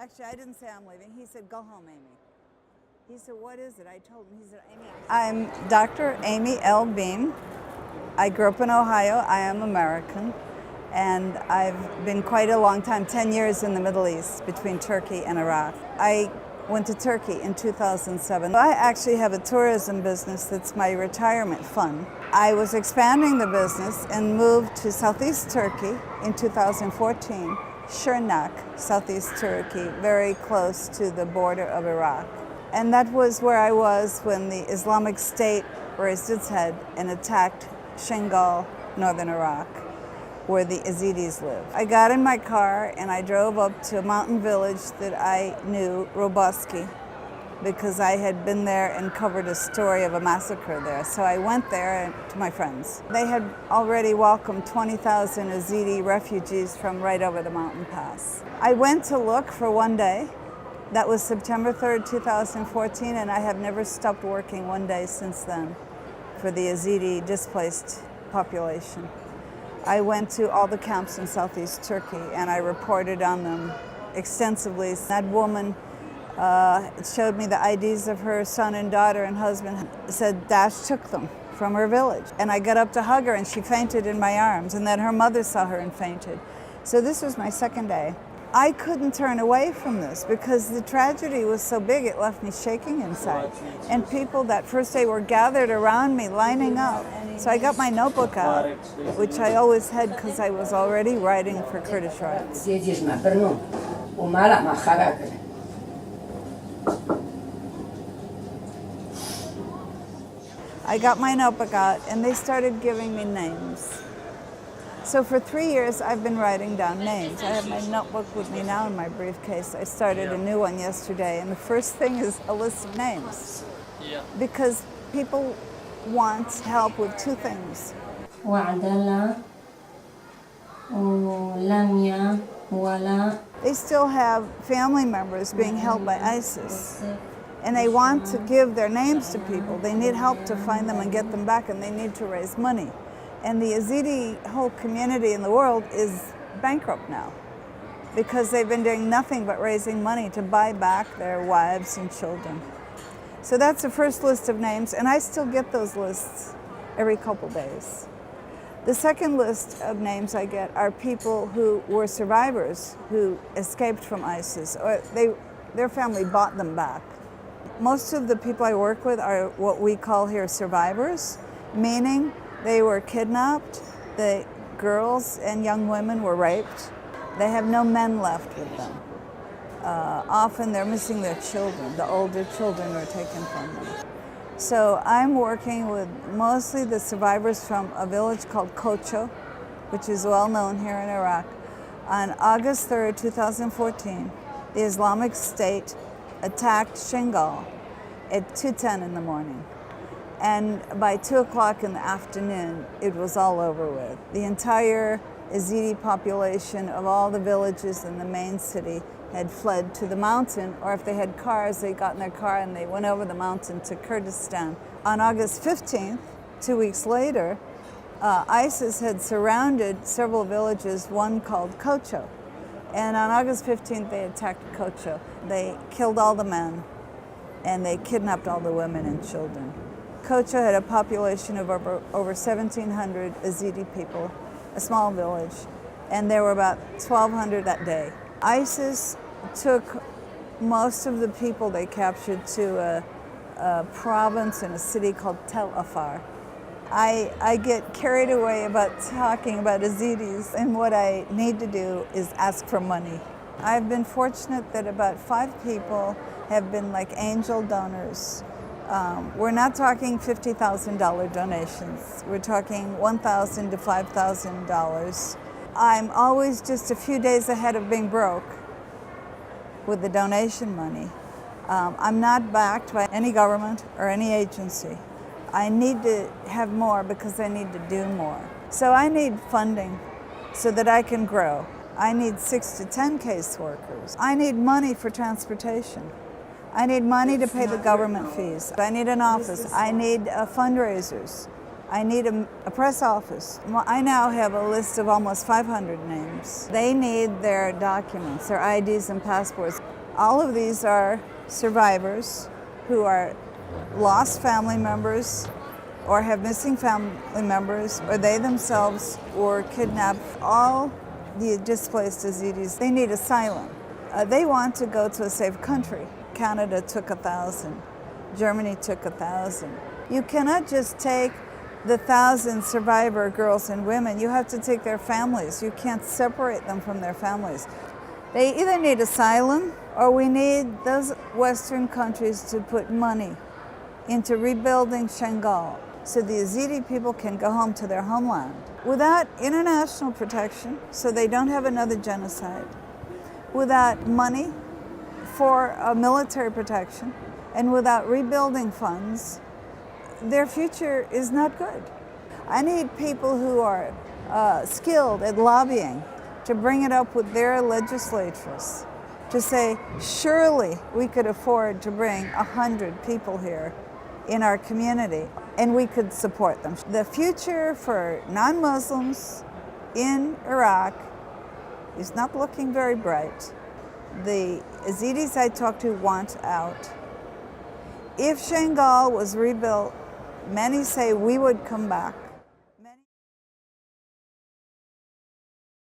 Actually, I didn't say I'm leaving. He said, go home, Amy. He said, what is it? I told him. He said, Amy, I'm Dr. Amy L Beam. I grew up in Ohio. I am American. And I've been quite a long time, 10 years in the Middle East, between Turkey and Iraq. I went to Turkey in 2007. I actually have a tourism business that's my retirement fund. I was expanding the business and moved to Southeast Turkey in 2014, Şırnak, Southeast Turkey, very close to the border of Iraq. And that was where I was when the Islamic State raised its head and attacked Shingal, northern Iraq, where the Ezidis live. I got in my car and I drove up to a mountain village that I knew, Roboski, because I had been there and covered a story of a massacre there. So I went there to my friends. They had already welcomed 20,000 Yazidi refugees from right over the mountain pass. I went to look for one day. That was September 3rd, 2014, and I have never stopped working one day since then for the Yazidi displaced population. I went to all the camps in Southeast Turkey and I reported on them extensively. That woman showed me the IDs of her son and daughter and husband, said Daesh took them from her village. And I got up to hug her and she fainted in my arms, and then her mother saw her and fainted. So this was my second day. I couldn't turn away from this because the tragedy was so big it left me shaking inside. And people that first day were gathered around me, lining up. So I got my notebook out, which I always had because I was already writing for Kurdish rights. I got my notebook out and they started giving me names. So for 3 years, I've been writing down names. I have my notebook with me now in my briefcase. I started a new one yesterday, and the first thing is a list of names. Because people want help with two things. They still have family members being held by ISIS. And they want to give their names to people. They need help to find them and get them back, and they need to raise money. And the Yazidi whole community in the world is bankrupt now because they've been doing nothing but raising money to buy back their wives and children. So that's the first list of names, and I still get those lists every couple days. The second list of names I get are people who were survivors who escaped from ISIS, or their family bought them back. Most of the people I work with are what we call here survivors, meaning they were kidnapped, the girls and young women were raped. They have no men left with them. Often they're missing their children. The older children were taken from them. So I'm working with mostly the survivors from a village called Kocho, which is well known here in Iraq. On August 3rd, 2014, the Islamic State attacked Shingal at 2:10 in the morning. And by 2 o'clock in the afternoon, it was all over with. The entire Yazidi population of all the villages in the main city had fled to the mountain, or if they had cars, they got in their car and they went over the mountain to Kurdistan. On August 15th, 2 weeks later, ISIS had surrounded several villages, one called Kocho. And on August 15th, they attacked Kocho. They killed all the men, and they kidnapped all the women and children. Kocho had a population of over 1,700 Yazidi people, a small village, and there were about 1,200 that day. ISIS took most of the people they captured to a province in a city called Tel Afar. I get carried away about talking about Ezidis, and what I need to do is ask for money. I've been fortunate that about 5 people have been like angel donors. We're not talking $50,000 donations. We're talking $1,000 to $5,000. I'm always just a few days ahead of being broke with the donation money. I'm not backed by any government or any agency. I need to have more because I need to do more. So I need funding so that I can grow. I need 6 to 10 caseworkers. I need money for transportation. I need money to pay the government fees. I need an office. I need fundraisers. I need a press office. I now have a list of almost 500 names. They need their documents, their IDs and passports. All of these are survivors who are lost family members or have missing family members, or they themselves were kidnapped. All the displaced Ezidis, they need asylum. They want to go to a safe country. Canada took 1,000. Germany took 1,000. You cannot just take the 1,000 survivor girls and women. You have to take their families. You can't separate them from their families. They either need asylum, or we need those Western countries to put money into rebuilding Shingal so the Yazidi people can go home to their homeland. Without international protection, so they don't have another genocide, without money for military protection, and without rebuilding funds, their future is not good. I need people who are skilled at lobbying to bring it up with their legislatures, to say, surely we could afford to bring 100 people here in our community, and we could support them. The future for non-Muslims in Iraq is not looking very bright. The Ezidis I talked to want out. If Shingal was rebuilt, many say we would come back.